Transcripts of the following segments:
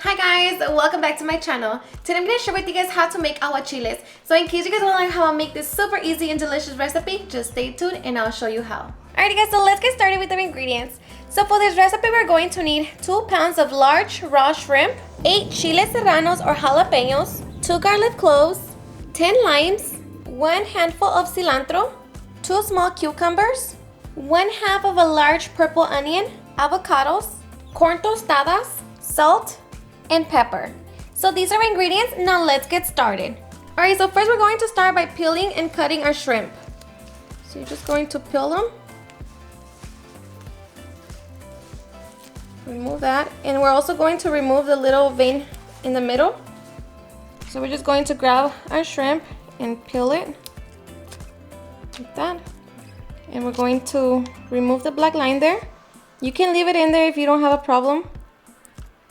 Hi guys, welcome back to my channel. Today I'm going to share with you guys how to make aguachiles. So in case you guys want to learn how to make this super easy and delicious recipe, just stay tuned and I'll show you how. Alrighty guys, so let's get started with the ingredients. So for this recipe we're going to need 2 pounds of large raw shrimp, 8 chile serranos or jalapenos, 2 garlic cloves, 10 limes, 1 handful of cilantro, 2 small cucumbers, 1/2 of a large purple onion, avocados, corn tostadas, salt, and pepper. So these are our ingredients. Now let's get started. Alright, so first we're going to start by peeling and cutting our shrimp. So you're just going to peel them. Remove that. And we're also going to remove the little vein in the middle. So we're just going to grab our shrimp and peel it like that. And we're going to remove the black line there. You can leave it in there if you don't have a problem.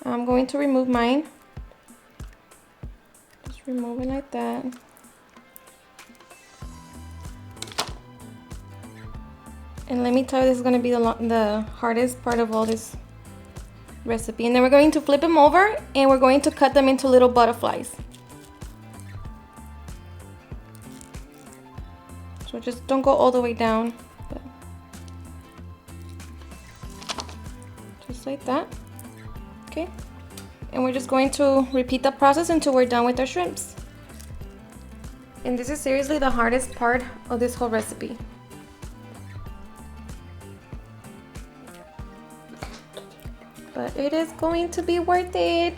I'm going to remove mine. Just remove it like that. And let me tell you, this is going to be the hardest part of all this recipe. And then we're going to flip them over and we're going to cut them into little butterflies. So just don't go all the way down. Just like that. Okay, and we're just going to repeat the process until we're done with our shrimps. And this is seriously the hardest part of this whole recipe. But it is going to be worth it.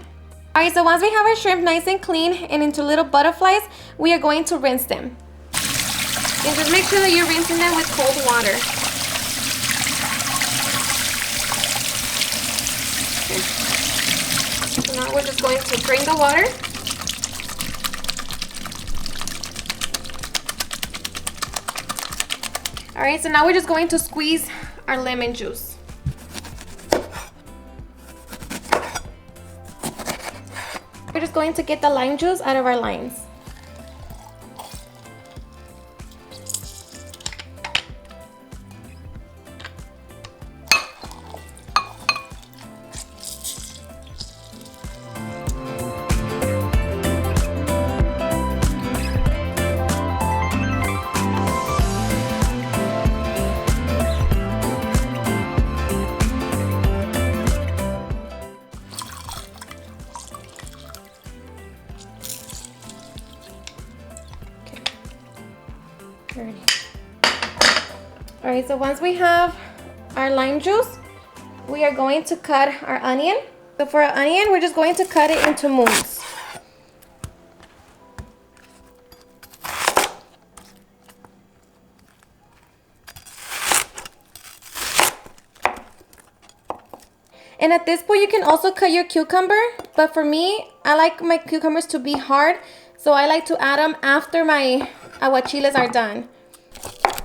Alright, so once we have our shrimp nice and clean and into little butterflies, we are going to rinse them. And just make sure that you're rinsing them with cold water. So now we're just going to drain the water. Alright, so now we're just going to squeeze our lemon juice. We're just going to get the lime juice out of our limes. Alright, so once we have our lime juice, we are going to cut our onion. So for our onion, we're just going to cut it into moons. And at this point, you can also cut your cucumber, but for me, I like my cucumbers to be hard, so I like to add them after my aguachiles are done.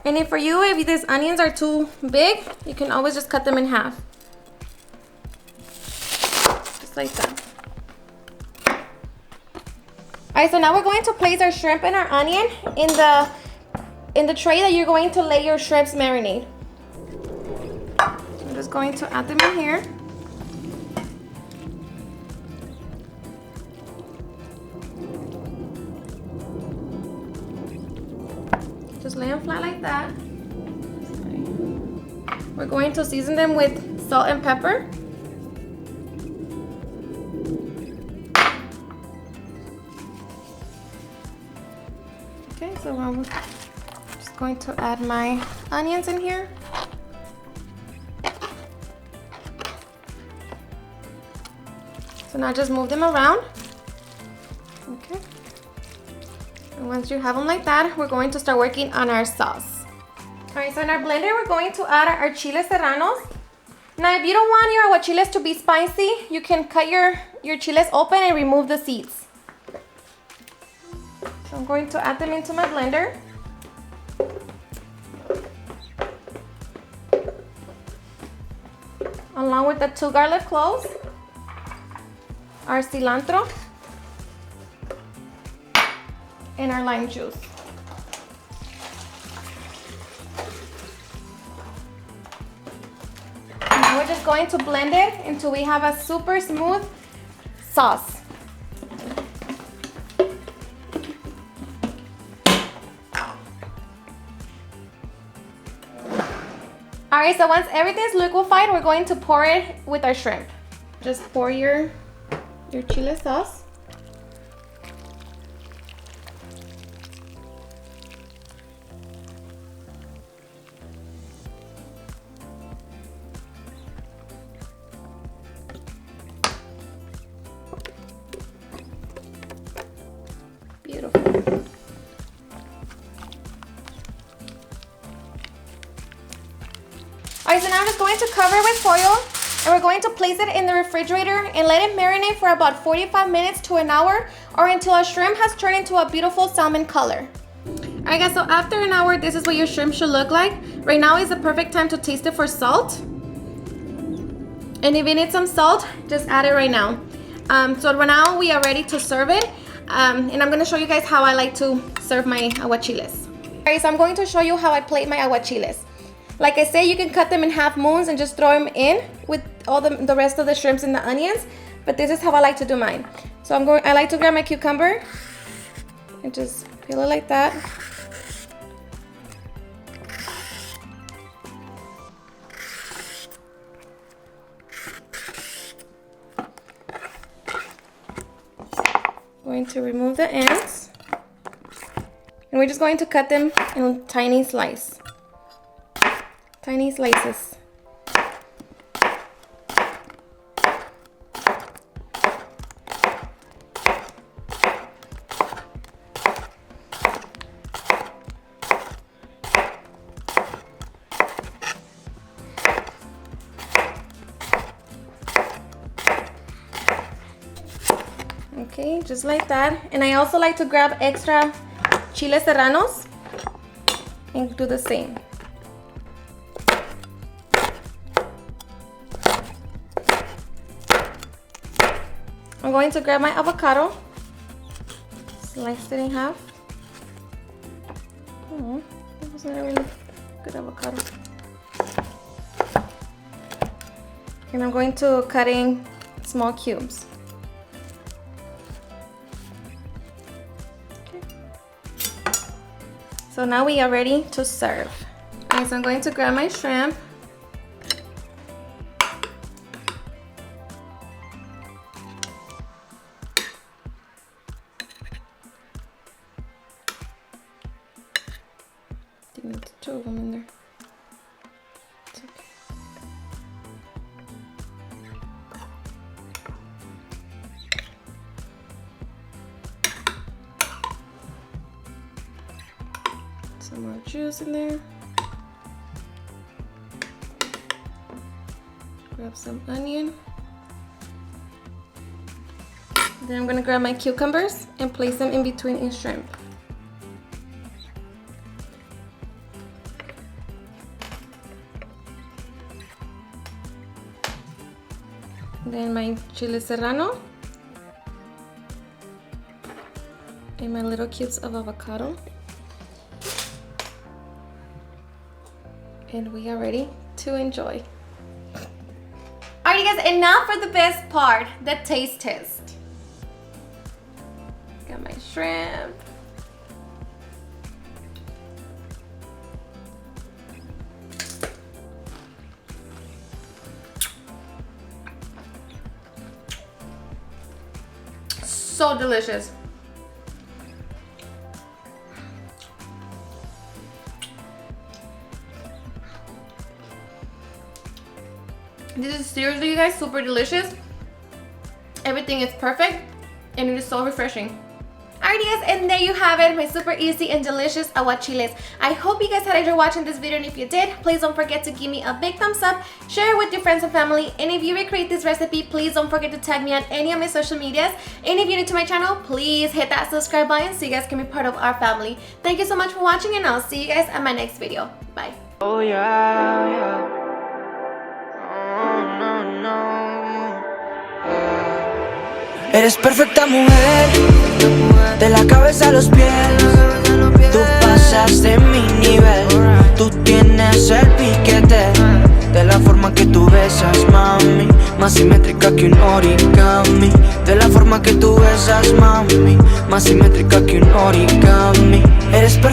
And if for you, if these onions are too big, you can always just cut them in half. Just like that. Alright, so now we're going to place our shrimp and our onion in the tray that you're going to let your shrimps marinate. I'm just going to add them in here. Just lay them flat like that. We're going to season them with salt and pepper. Okay, so I'm just going to add my onions in here. So now just move them around. Okay. And once you have them like that, we're going to start working on our sauce. Alright, so in our blender, we're going to add our chile serranos. Now, if you don't want your aguachiles to be spicy, you can cut your chiles open and remove the seeds. So I'm going to add them into my blender. Along with the 2 garlic cloves, our cilantro, and our lime juice. Now we're just going to blend it until we have a super smooth sauce. Alright, so once everything is liquefied, we're going to pour it with our shrimp. Just pour your chile sauce. Beautiful. Alright, so now I'm just going to cover it with foil, and we're going to place it in the refrigerator and let it marinate for about 45 minutes to an hour, or until our shrimp has turned into a beautiful salmon color. Alright guys, so after an hour, this is what your shrimp should look like. Right now is the perfect time to taste it for salt. And if you need some salt, just add it right now. So right now we are ready to serve it. And I'm going to show you guys how I like to serve my aguachiles. Alright, so I'm going to show you how I plate my aguachiles. Like I say, you can cut them in half moons and just throw them in with all the rest of the shrimps and the onions. But this is how I like to do mine. So I like to grab my cucumber and just peel it like that. Going to remove the ends. And we're just going to cut them in tiny slices. Tiny slices. Okay, just like that. And I also like to grab extra chile serranos and do the same. I'm going to grab my avocado, slice it in half. Oh, that wasn't a really good avocado. And I'm going to cut in small cubes. Okay. So now we are ready to serve. Okay, so I'm going to grab my shrimp. Two of them in there. It's okay. Some more juice in there. Grab some onion. Then I'm gonna grab my cucumbers and place them in between each shrimp. Then my chile serrano and my little cubes of avocado. And we are ready to enjoy. Alright guys, and now for the best part, the taste test. Got my shrimp. So delicious. This is seriously, you guys, super delicious. Everything is perfect and it is so refreshing. Alrighty guys, and there you have it, my super easy and delicious aguachiles. I hope you guys had enjoyed watching this video, and if you did, please don't forget to give me a big thumbs up, share it with your friends and family, and if you recreate this recipe, please don't forget to tag me on any of my social medias. And if you're new to my channel, please hit that subscribe button so you guys can be part of our family. Thank you so much for watching, and I'll see you guys at my next video. Bye. Oh yeah, yeah. Oh, no, no. Eres perfecta mujer, de la cabeza a los pies. Tú pasas de mi nivel, tú tienes el piquete. De la forma que tú besas, mami, más simétrica que un origami. De la forma que tú besas, mami, más simétrica que un origami. Eres perfecta